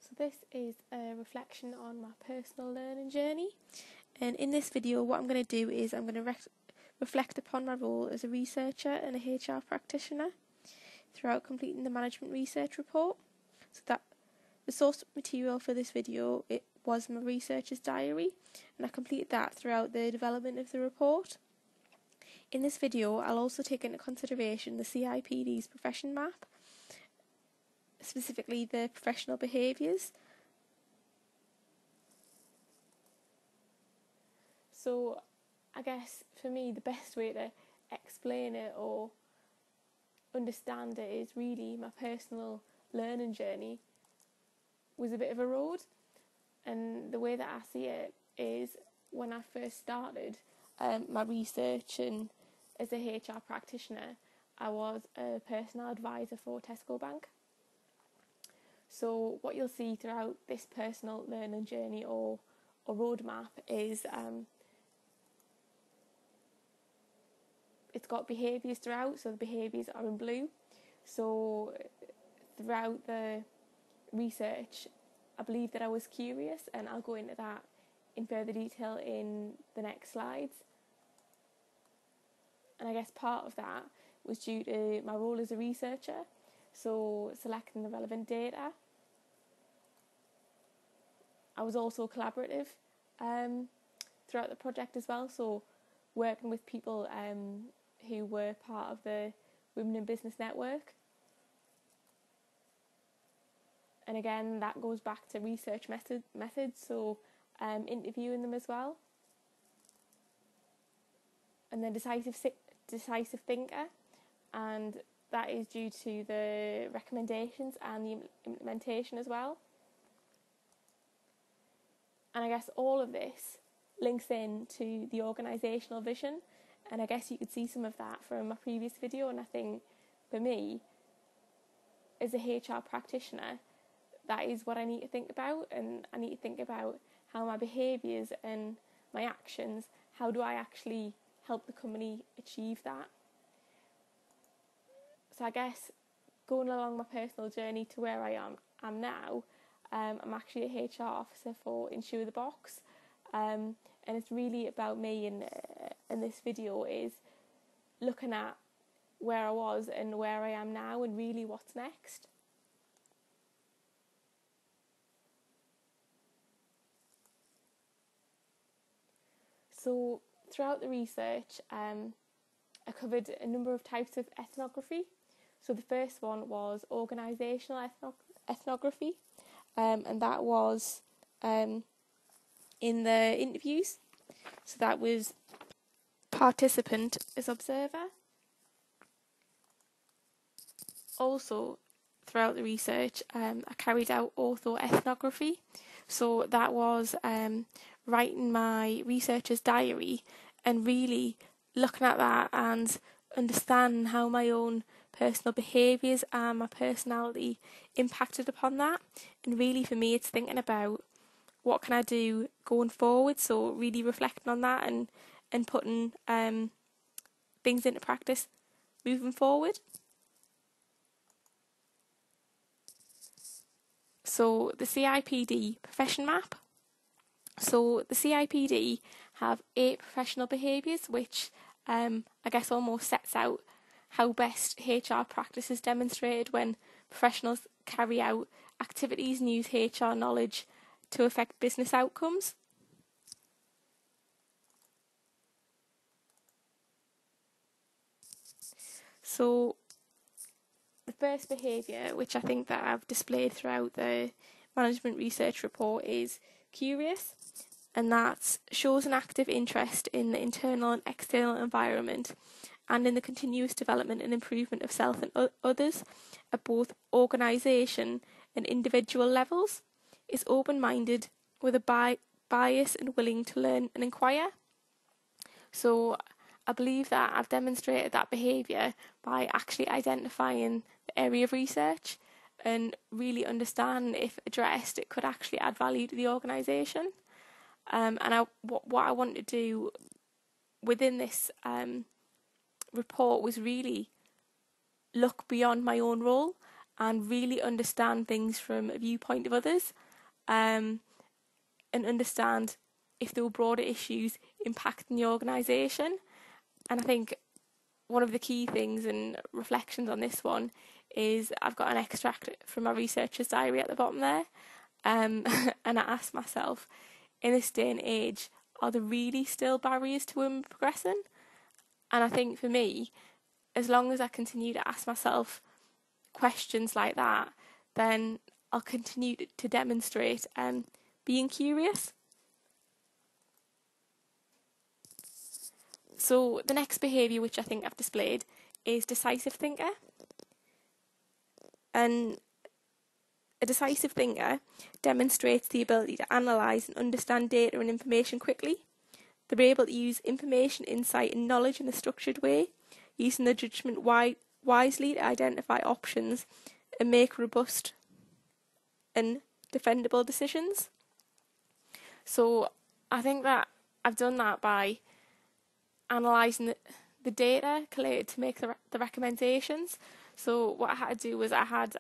So this is a reflection on my personal learning journey, and in this video what I'm going to do is I'm going to reflect upon my role as a researcher and a HR practitioner throughout completing the management research report. So that the source material for this video, it was my researcher's diary, and I completed that throughout the development of the report. In this video I'll also take into consideration the CIPD's profession map, specifically the professional behaviours. So I guess for me the best way to explain it or understand it is really my personal learning journey was a bit of a road, and the way that I see it is when I first started my research and as a HR practitioner, I was a personal advisor for Tesco Bank. So what you'll see throughout this personal learning journey or roadmap is it's got behaviours throughout, so the behaviours are in blue. So throughout the research, I believe that I was curious, and I'll go into that in further detail in the next slides. And I guess part of that was due to my role as a researcher, so selecting the relevant data. I was also collaborative throughout the project as well, so working with people who were part of the Women in Business Network. And again, that goes back to research methods, so interviewing them as well. And then decisive thinker, and that is due to the recommendations and the implementation as well. And I guess all of this links in to the organisational vision, and I guess you could see some of that from my previous video. And I think for me, as a HR practitioner, that is what I need to think about, and I need to think about how my behaviours and my actions, how do I actually help the company achieve that. So I guess going along my personal journey to where I am now, I'm actually a HR officer for Insure the Box, and it's really about me, and this video is looking at where I was and where I am now and really what's next. So throughout the research, I covered a number of types of ethnography. So the first one was organisational ethnography, and that was in the interviews. So that was participant as observer. Also, throughout the research, I carried out orthoethnography. So that was writing my researcher's diary and really looking at that and understanding how my own personal behaviours and my personality impacted upon that. And really for me it's thinking about what can I do going forward, so really reflecting on that and putting things into practice moving forward. So the CIPD profession map. So the CIPD have 8 professional behaviours, which I guess almost sets out how best HR practice is demonstrated when professionals carry out activities and use HR knowledge to affect business outcomes. So the first behaviour, which I think that I've displayed throughout the management research report, is curious, and that shows an active interest in the internal and external environment and in the continuous development and improvement of self and others at both organisation and individual levels. Is open-minded with a bias and willing to learn and inquire. So I believe that I've demonstrated that behaviour by actually identifying the area of research and really understanding if addressed it could actually add value to the organisation. And what I wanted to do within this report was really look beyond my own role and really understand things from a viewpoint of others, and understand if there were broader issues impacting the organisation. And I think one of the key things and reflections on this one is I've got an extract from my researcher's diary at the bottom there, and I asked myself, in this day and age, are there really still barriers to women progressing? And I think for me, as long as I continue to ask myself questions like that, then I'll continue to demonstrate being curious. So the next behaviour which I think I've displayed is decisive thinker. And a decisive thinker demonstrates the ability to analyse and understand data and information quickly. They're able to use information, insight and knowledge in a structured way, using their judgment wisely to identify options and make robust and defendable decisions. So I think that I've done that by analysing the data collated to make the recommendations. So what I had to do was I had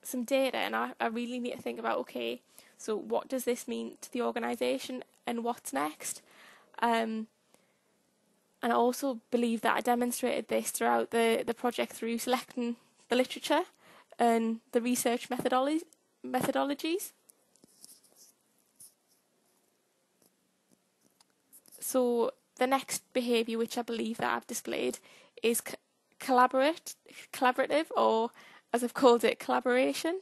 some data, and I really need to think about, okay, so what does this mean to the organisation and what's next? And I also believe that I demonstrated this throughout the project through selecting the literature and the research methodologies. So the next behaviour which I believe that I've displayed is collaborative, or as I've called it, collaboration.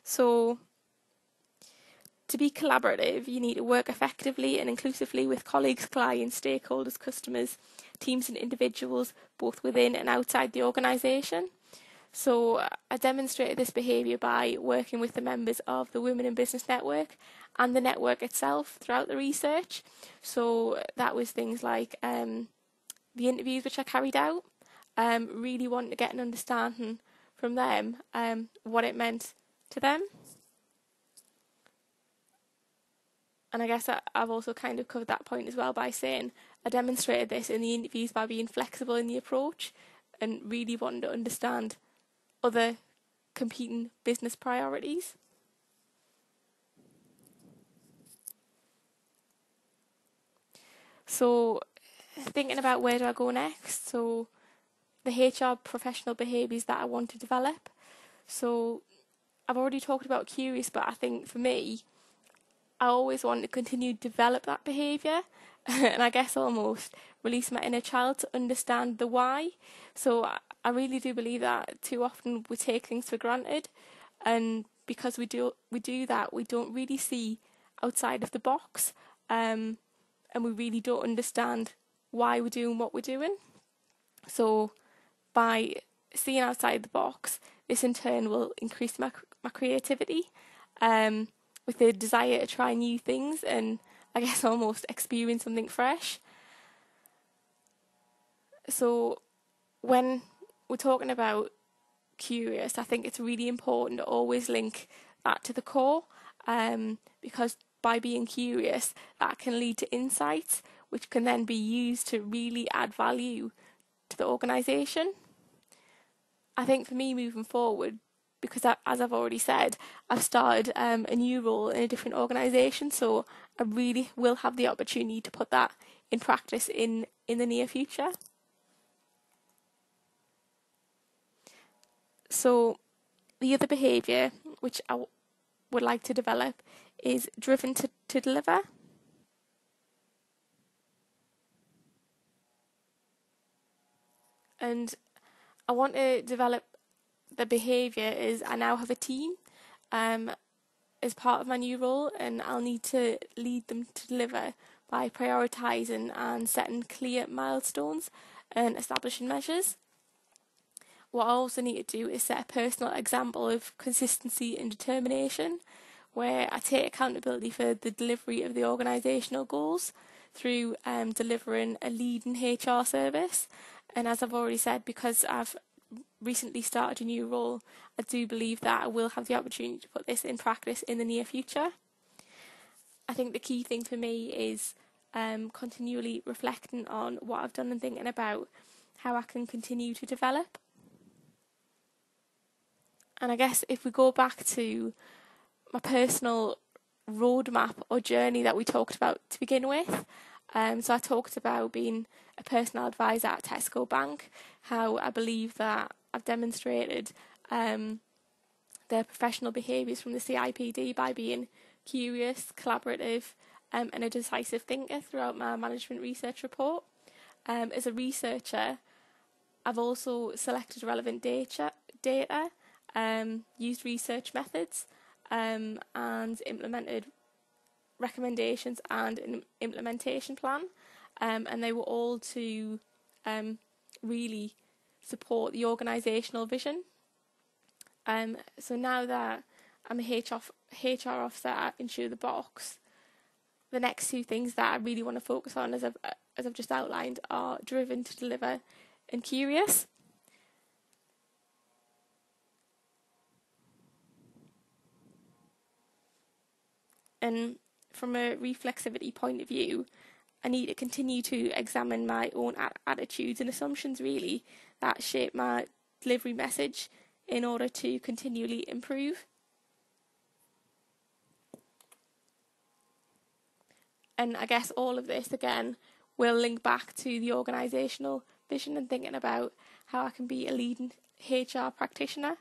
So to be collaborative, you need to work effectively and inclusively with colleagues, clients, stakeholders, customers, teams and individuals, both within and outside the organisation. So I demonstrated this behaviour by working with the members of the Women in Business Network and the network itself throughout the research. So that was things like the interviews which I carried out, really wanting to get an understanding from them what it meant to them. And I guess I've also kind of covered that point as well by saying I demonstrated this in the interviews by being flexible in the approach and really wanting to understand other competing business priorities. So thinking about where do I go next, so the HR professional behaviours that I want to develop. So I've already talked about curious, but I think for me, I always want to continue to develop that behaviour and I guess almost release my inner child to understand the why. So I really do believe that too often we take things for granted, and because we do that, we don't really see outside of the box, and we really don't understand why we're doing what we're doing. So by seeing outside the box, this in turn will increase my creativity, with the desire to try new things and I guess almost experience something fresh. So when we're talking about curious, I think it's really important to always link that to the core, because by being curious, that can lead to insights which can then be used to really add value to the organisation. I think for me moving forward, because as I've already said, I've started a new role in a different organisation, so I really will have the opportunity to put that in practice in the near future. So the other behaviour which I would like to develop is driven to deliver. And I want to develop the behaviour is I now have a team as part of my new role, and I'll need to lead them to deliver by prioritising and setting clear milestones and establishing measures. What I also need to do is set a personal example of consistency and determination, where I take accountability for the delivery of the organisational goals through delivering a leading HR service. And as I've already said, because I've recently started a new role, I do believe that I will have the opportunity to put this in practice in the near future. I think the key thing for me is continually reflecting on what I've done and thinking about how I can continue to develop. And I guess if we go back to my personal roadmap or journey that we talked about to begin with, so I talked about being a personal advisor at Tesco Bank, how I believe that I've demonstrated the professional behaviours from the CIPD by being curious, collaborative, and a decisive thinker throughout my management research report. As a researcher, I've also selected relevant data, used research methods, and implemented recommendations and an implementation plan, and they were all to really support the organisational vision. So now that I'm a HR officer at Insure the Box, the next two things that I really want to focus on, as I've just outlined, are driven to deliver and curious. And from a reflexivity point of view, I need to continue to examine my own attitudes and assumptions, really, that shape my delivery message in order to continually improve. And I guess all of this, again, will link back to the organisational vision and thinking about how I can be a leading HR practitioner.